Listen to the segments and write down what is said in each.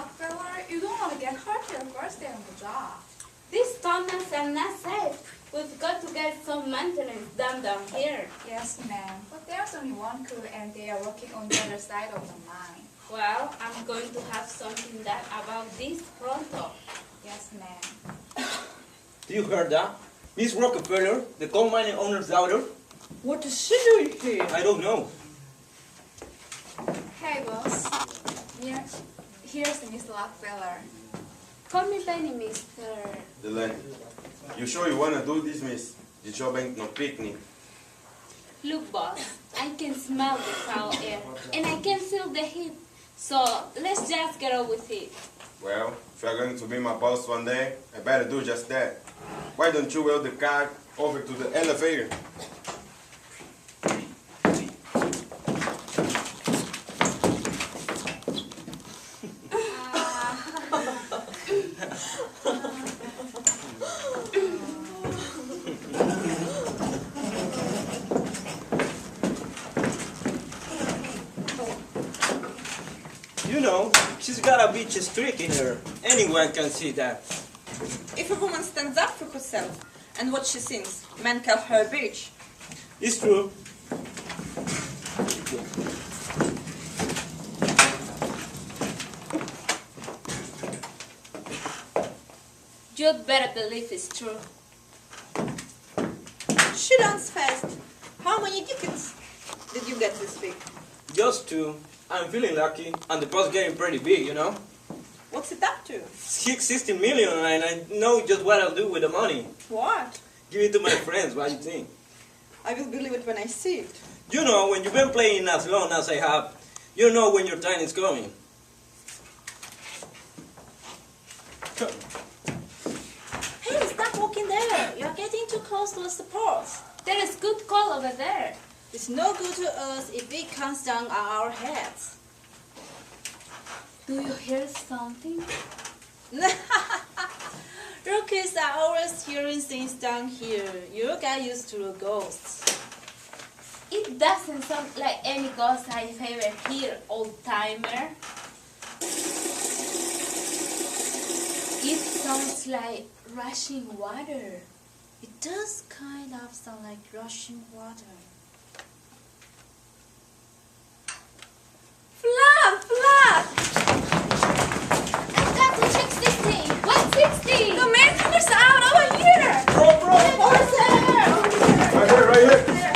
Rockefeller, you don't want to get hurt your first day on the job. These tunnels are not safe. We've got to get some maintenance done down here. Yes, ma'am. But there's only one crew and they are working on the other side of the mine. Well, I'm going to have something done about this pronto. Yes, ma'am. Do you heard that? Miss Rockefeller, the coal mining owner's daughter? What is she doing here? I don't know. Hey, boss. Here's Mr. Rockefeller. Call me Benny, Mr. Delaney, you sure you wanna do this, miss? The job ain't no picnic. Look, boss, I can smell the foul air, and I can feel the heat. So let's just get on with it. Well, if you're going to be my boss one day, I better do just that. Why don't you wheel the car over to the elevator? You know, she's got a bitch streak in her. Anyone can see that. If a woman stands up for herself and what she thinks, men call her a bitch. It's true. You'd better believe it's true. She learns fast. How many tickets did you get this week? Just two. I'm feeling lucky, and the post's getting pretty big, you know? What's it up to? 16 million, and I know just what I'll do with the money. What? Give it to my friends, what do you think? I will believe it when I see it. You know, when you've been playing as long as I have, you know when your time is coming. Hey, stop walking there. You're getting too close to the support. There is good coal over there. It's no good to us if it comes down on our heads. Do you hear something? Rookies are always hearing things down here. You got used to the ghosts. It doesn't sound like any ghost I've ever heard, old-timer. It sounds like rushing water. It does kind of sound like rushing water. Flood! I've got to check this thing. 160! The maintenance out over here! Bro! Right here!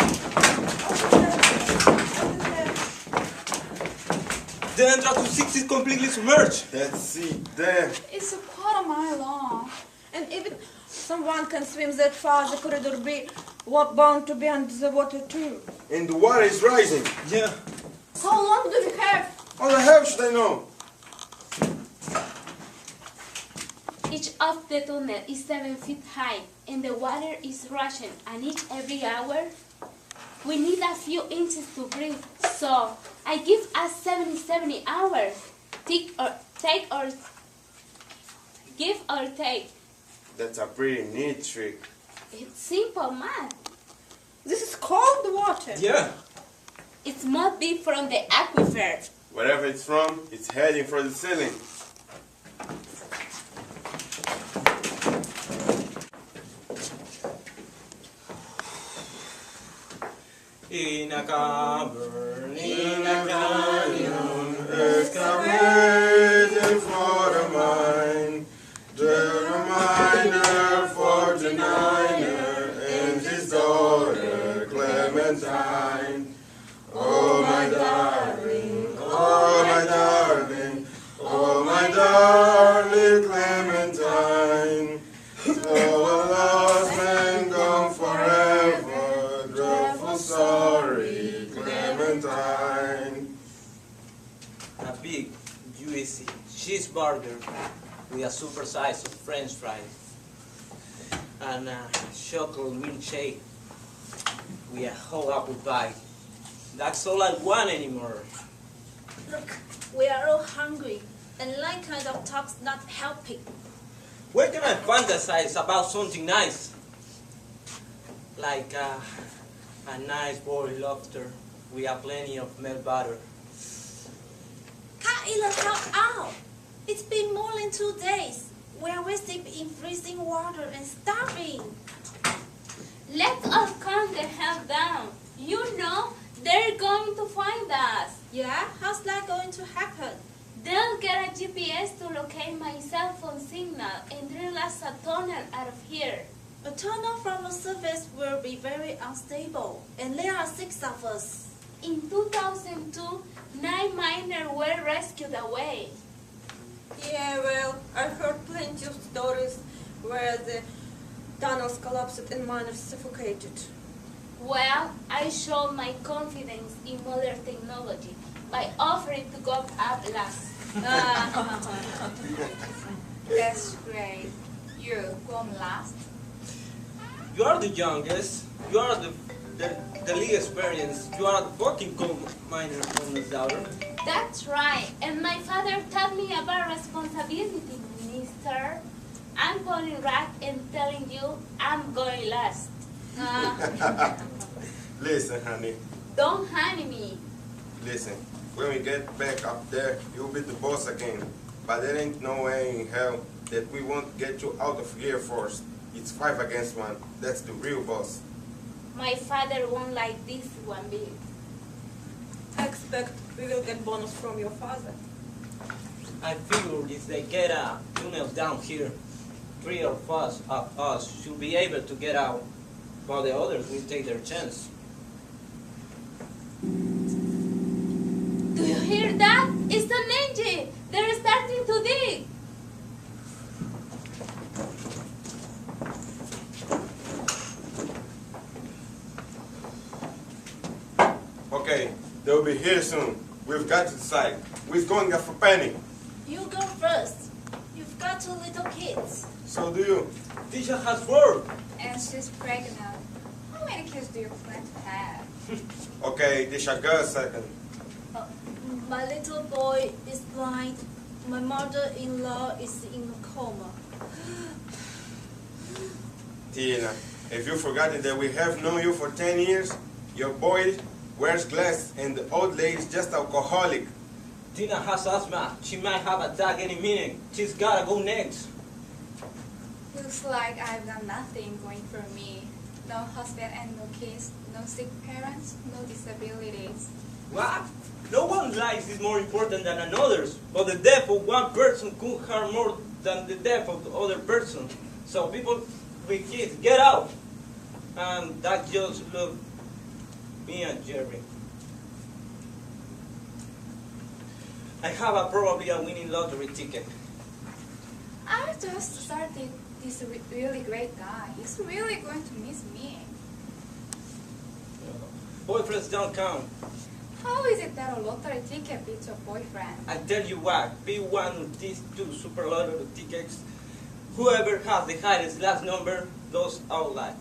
The entrance to 6 is completely submerged. That's it, there. It's a quarter mile long. And if someone can swim that far, the corridor be bound to be under the water too. And the water is rising. Yeah. How long do we have? How the hell should I know? Each of the tunnel is 7 feet high, and the water is rushing, and each every hour. We need a few inches to breathe, so I give us 70 hours. Give or take. That's a pretty neat trick. It's simple math. This is cold water. Yeah. It must be from the aquifer. Wherever it's from, it's heading for the ceiling. In a cavern, In a canyon, excavated for the mine. The miner, 49er, and his daughter Clementine. Oh my darling, oh my darling, oh my darling Clementine. So a lost man gone forever, dreadful story, Clementine. a big juicy cheeseburger with a super size of French fries and a chocolate milkshake with a whole apple pie. That's all I want anymore. Look, we are all hungry, and that kind of talk's not helping. Where can I fantasize about something nice? Like a nice boiled lobster with a plenty of milk butter. Cut it the hell out! It's been more than 2 days. We're wasting in freezing water and starving. Let's all calm the hell down. You know, they're going to find us. Yeah? How's that going to happen? They'll get a GPS to locate my cell phone signal and drill us a tunnel out of here. A tunnel from the surface will be very unstable, and there are 6 of us. In 2002, 9 miners were rescued away. Yeah, well, I heard plenty of stories where the tunnels collapsed and miners suffocated. Well, I showed my confidence in modern technology by offering to go up last. That's great. You come last. You are the youngest. You are the least experienced. You are the fucking coal miner from the daughter. That's right. And my father taught me about responsibility, mister. I'm pulling right and telling you I'm going last. Listen, honey. Don't honey me. Listen. When we get back up there, you'll be the boss again. But there ain't no way in hell that we won't get you out of here first. It's 5 against 1. That's the real boss. My father won't like this one bit. I expect we will get bonus from your father. I figured if they get a tunnel down here, 3 of us should be able to get out, while the others will take their chance. Do you hear that? It's an engine. They're starting to dig. Okay, they'll be here soon. We've got to decide. We're going after Penny. You go first. You've got 2 little kids. So do you. Tisha has 4. And she's pregnant. How many kids do you plan to have? Okay, Tisha, go a second. My little boy is blind. My mother-in-law is in a coma. Tina, if you forgot that we have known you for 10 years, your boy wears glasses and the old lady's just alcoholic. Tina has asthma. She might have an attack any minute. She's gotta go next. Looks like I've done nothing going for me. No husband and no kids, no sick parents, no disabilities. What? No one's life is more important than another's, but the death of one person could harm more than the death of the other person. So people with kids, get out! And that just look me and Jerry. I have probably a winning lottery ticket. I just started this really great guy. He's really going to miss me. Boyfriends don't count. How is it that a lottery ticket beats your boyfriend? I tell you what, be one of these 2 super lottery tickets. Whoever has the highest last number goes out last.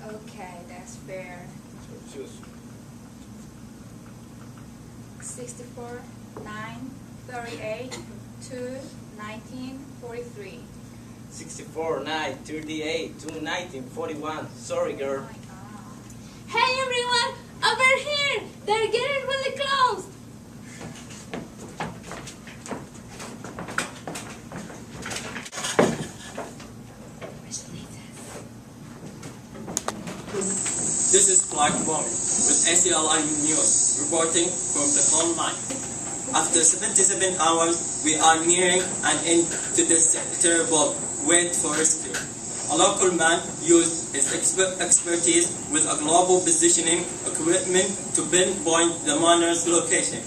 Okay, that's fair. So choose. 64, 9, 38, 2, 19, 43. 64, 9, 38, 2, 19, 41. Sorry, girl. Oh my god. Hey everyone, over here! They're getting really close. This is Clark Bowen with ACLI News reporting from the coal mine. After 77 hours, we are nearing an end to this terrible wait for rescue. A local man used his expertise with a global positioning equipment to pinpoint the miner's location.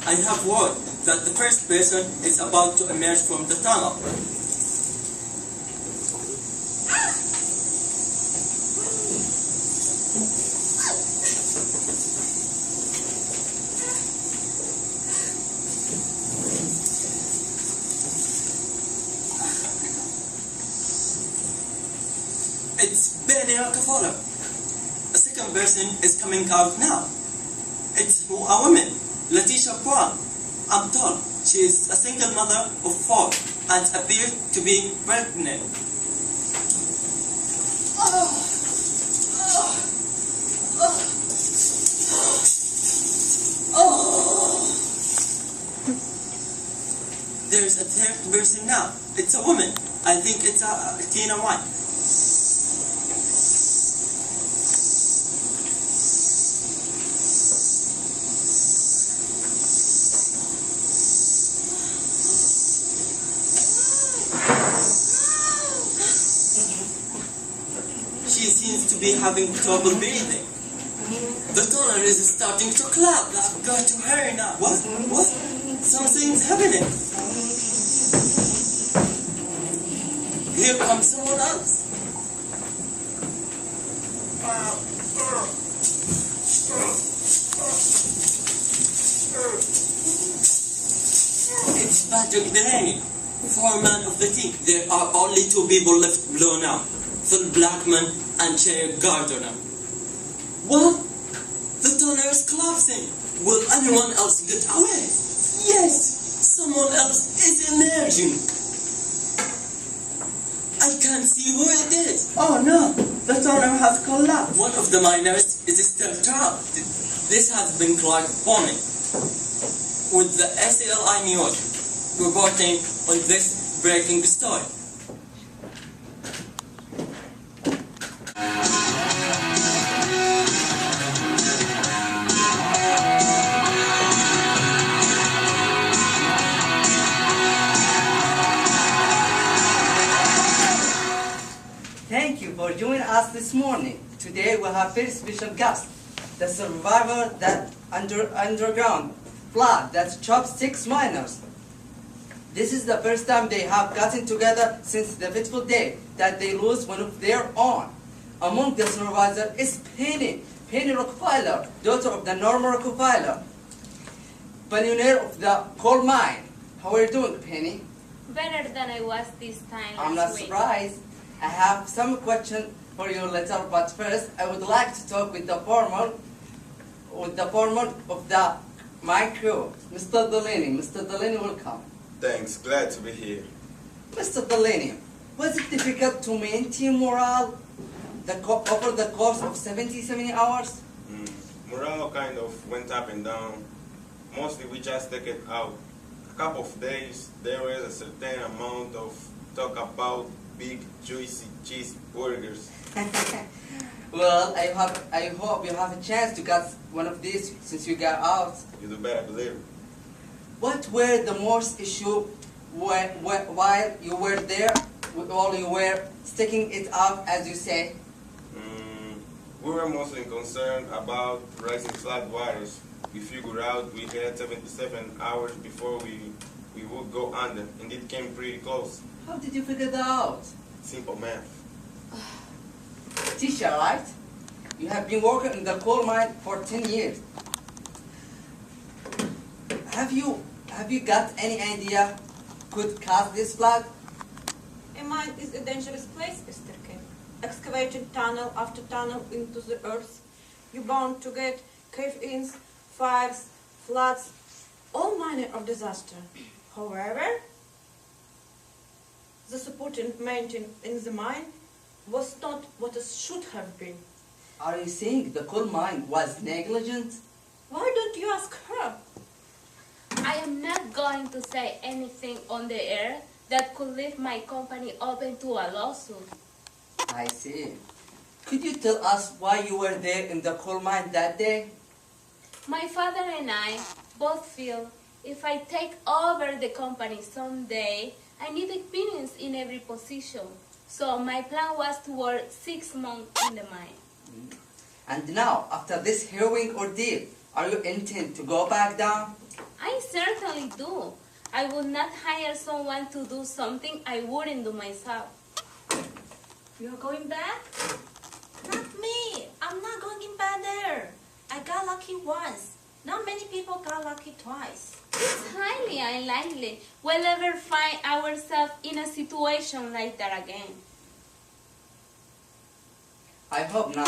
I have word that the first person is about to emerge from the tunnel. It's Benny Kafora. A second person is coming out now. It's a woman, Letitia Brown. I'm told she is a single mother of 4 and appears to be pregnant. the third person now. It's a woman. I think it's Tina White. She seems to be having trouble breathing. The tunnel is starting to collapse. I've got to hurry now. What? What? Something's happening. Here comes someone else. It's Patrick Delaney, foreman of the team. There are only two people left below now. Phil Blackman and Cherry Gardner. What? The tunnel is collapsing. Will anyone else get away? Yes, someone else is emerging. I can't see who it is. Oh no, the tunnel has collapsed. One of the miners is still trapped. This has been Clark Bonney with the SLI News reporting on this breaking story. Thank you for joining us this morning. Today we have very special guest, the survivor that underground flood that chopped 6 miners. This is the first time they have gotten together since the fateful day that they lose one of their own. Among the survivors is Penny Rockefeller, daughter of the Norman Rockefeller, pioneer of the coal mine. How are you doing, Penny? Better than I was this time I'm last not week. surprised. I have some question for you later, but first I would like to talk with the foreman of the mine crew, Mr. Delaney. Mr. Delaney, welcome. Thanks, glad to be here. Mr. Delaney, was it difficult to maintain morale over the course of 70 hours? Morale kind of went up and down. Mostly we just take it out. A couple of days, there was a certain amount of talk about big, juicy cheeseburgers. Well, I hope you have a chance to get one of these since you got out. You do better believe it. What were the most issue while you were there, while you were sticking it out, as you say? We were mostly concerned about rising flood waters. We figured out we had 77 hours before we would go under, and it came pretty close. How did you figure that out? Simple math. Tisha, right? You have been working in the coal mine for 10 years. Have you got any idea could cause this flood? A mine is a dangerous place, Mr. King. Excavating tunnel after tunnel into the earth, you're bound to get cave-ins, fires, floods, all manner of disaster. However, the support and maintenance in the mine was not what it should have been. Are you saying the coal mine was negligent? Why don't you ask her? I am not going to say anything on the air that could leave my company open to a lawsuit. I see. Could you tell us why you were there in the coal mine that day? My father and I both feel if I take over the company someday, I need experience in every position. So my plan was to work 6 months in the mine. And now, after this harrowing ordeal, are you intent to go back down? I certainly do. I would not hire someone to do something I wouldn't do myself. You're going back? Not me. I'm not going back there. I got lucky once. Not many people got lucky twice. It's highly unlikely we'll ever find ourselves in a situation like that again. I hope not.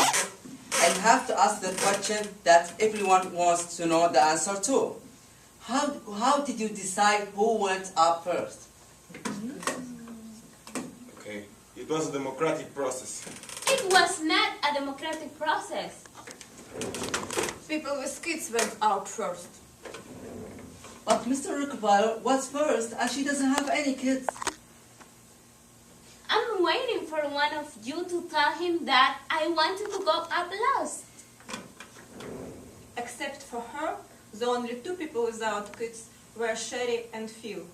I'll have to ask the question that everyone wants to know the answer to. How did you decide who went up first? Okay, it was a democratic process. It was not a democratic process. People with kids went out first. But Mr. Rockefeller was first and she doesn't have any kids. I'm waiting for one of you to tell him that I wanted to go up lost. Except for her, the only two people without kids were Sherry and Phil.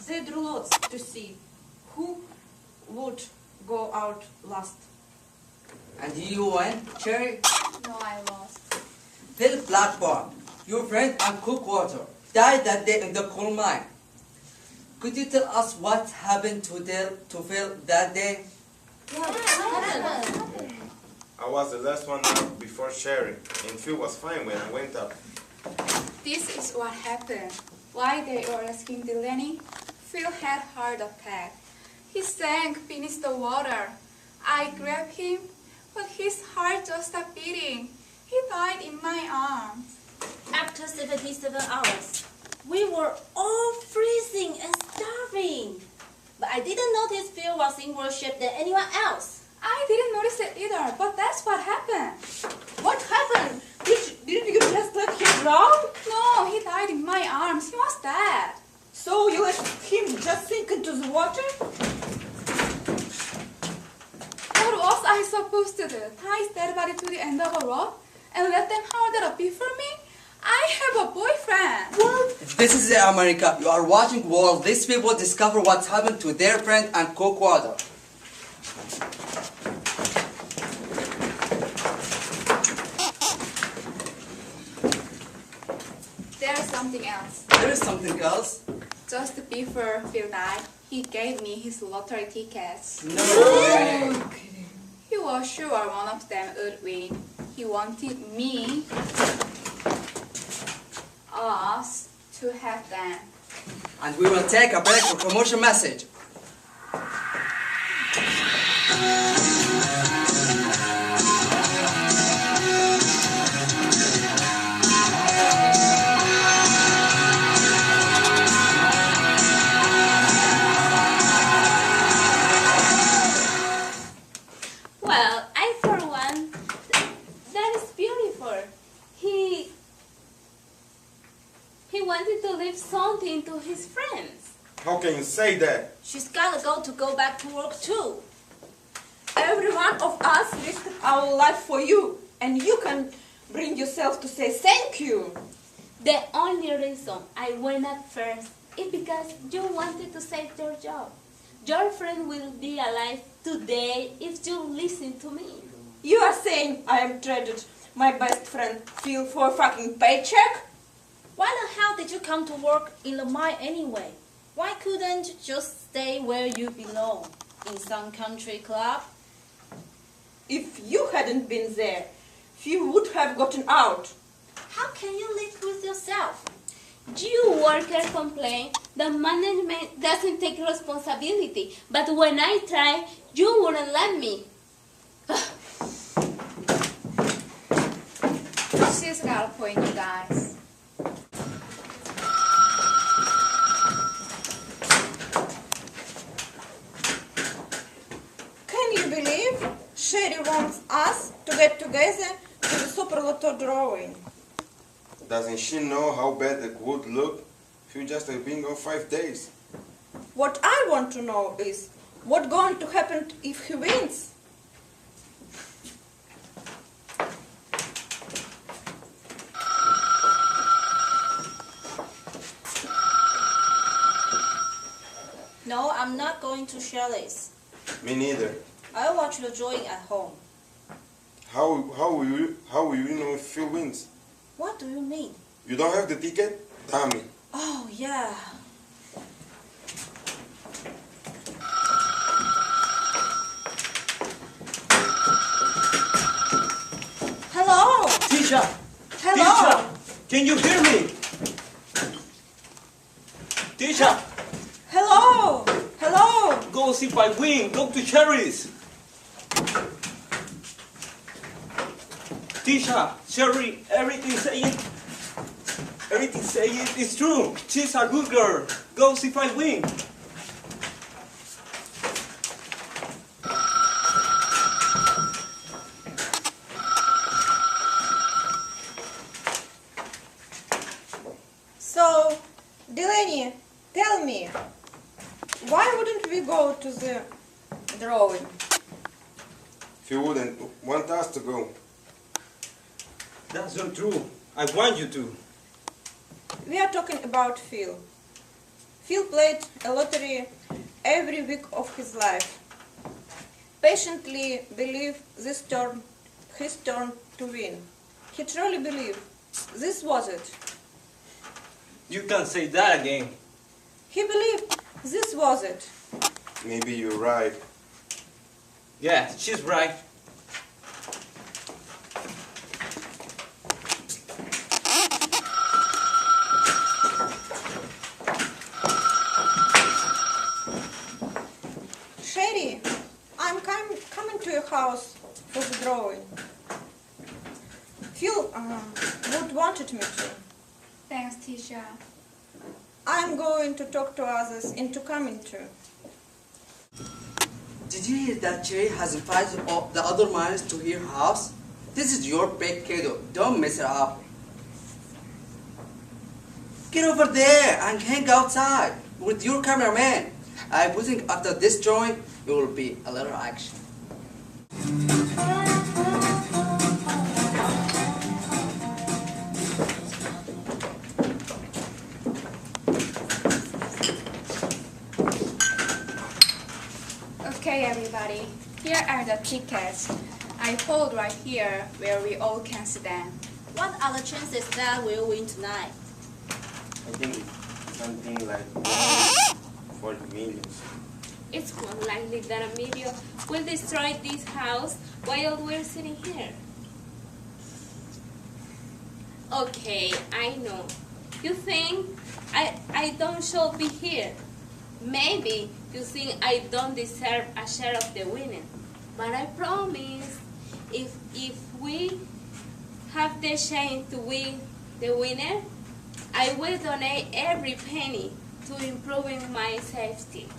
They drew lots to see who would go out last. And you went, Cherry? No, I lost. Phil Blackburn, your friend and Cookwater, died that day in the coal mine. Could you tell us what happened to Phil that day? What happened? I was the last one up before Sherry, and Phil was fine when I went up. This is what happened. While they were asking Delaney, Phil had heart attack. He sank beneath the water. I grabbed him, but his heart just stopped beating. He died in my arms. After 77 hours, we were all freezing and starving. But I didn't notice Phil was in worse shape than anyone else. I didn't notice it either, but that's what happened. What happened? Didn't you just let him drown? No, he died in my arms. He was dead. So you let him just sink into the water? What was I supposed to do? Tie his dead body to the end of a rope and let them howl that up before me? I have a boyfriend. What? This is America. You are watching while these people discover what's happened to their friend and Cookwater. There's something else. There is something else. Just before Phil died, he gave me his lottery tickets. No way. He was sure one of them would win. He wanted me, us, to have them. And we will take a break for promotion message. Well, I for one, that is beautiful. He wanted to leave something to his friends. How can you say that? She's gotta go back to work too. Every one of us risked our life for you, and you can bring yourself to say thank you. The only reason I went up first is because you wanted to save your job. Your friend will be alive today if you listen to me. You are saying I am traded my best friend Phil for a fucking paycheck? Why the hell did you come to work in the mine anyway? Why couldn't you just stay where you belong? In some country club? If you hadn't been there, Phil would have gotten out. How can you live with yourself? You workers complain that management doesn't take responsibility, but when I try, you wouldn't let me. She's got a point, you guys. Can you believe Sherry wants us to get together to the superlato drawing? Doesn't she know how bad it would look if you just have been gone 5 days? What I want to know is what's going to happen if he wins? No, I'm not going to Shelley's. Me neither. I watch the drawing at home. How will you know if Phil wins? What do you mean? You don't have the ticket? Damn it. Oh, yeah. Hello? Teacher! Hello? Teacher! Can you hear me? Teacher! Hello? Hello? Go see if I win. Go to Cherry's. Teacher, Cherry, everything saying is true. She's a good girl. Go see if I win. So, Delaney, tell me, why wouldn't we go to the drawing? Phil wouldn't want us to go. That's not true. I want you to. We are talking about Phil. Phil played a lottery every week of his life. Patiently believed his turn to win. He truly believed this was it. You can't say that again. He believed this was it. Maybe you're right. Yeah, she's right. Sherry, I'm coming to your house for the drawing. Phil would wanted me to. Thanks, Tisha. I'm going to talk to others into coming too. Did you hear that Cherry has invited all the other miners to her house? This is your big kiddo. Don't mess it up. Get over there and hang outside with your cameraman. I think after this drawing, it will be a little action. Okay, everybody. Here are the tickets. I hold right here where we all can see them. What are the chances that we'll win tonight? I think it's something like 40 millions. It's more likely that Emilio will destroy this house while we're sitting here. Okay, I know. You think I don't should be here. Maybe you think I don't deserve a share of the winning. But I promise, if we have the chance to win the winner, I will donate every penny to improving my safety.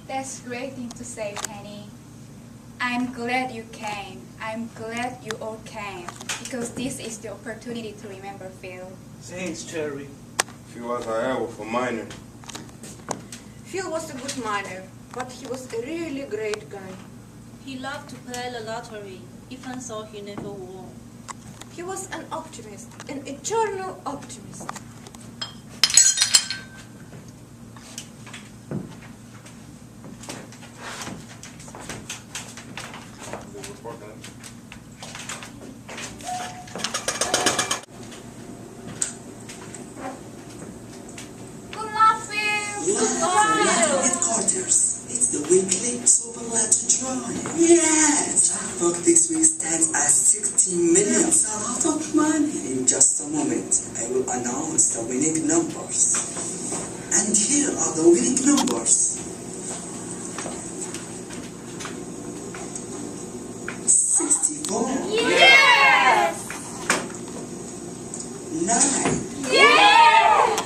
That's a great thing to say, Penny. I'm glad you came. I'm glad you all came because this is the opportunity to remember Phil. Thanks, Cherry. Phil was a hell of a miner. Phil was a good miner, but he was a really great guy. He loved to play the lottery, even though he never won. He was an optimist, an eternal optimist. Good luck, Phil! Headquarters. It's the weekly Super Letter Drive. Yes! Look, this week stands at 60 million. It's a lot of money. In just a moment, I will announce the winning numbers. And here are the winning numbers. 64. Yes! 9. Yes!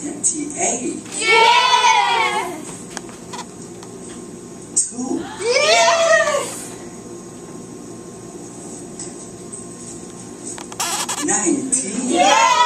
38. Yes! 2. Yes! 19. Yes!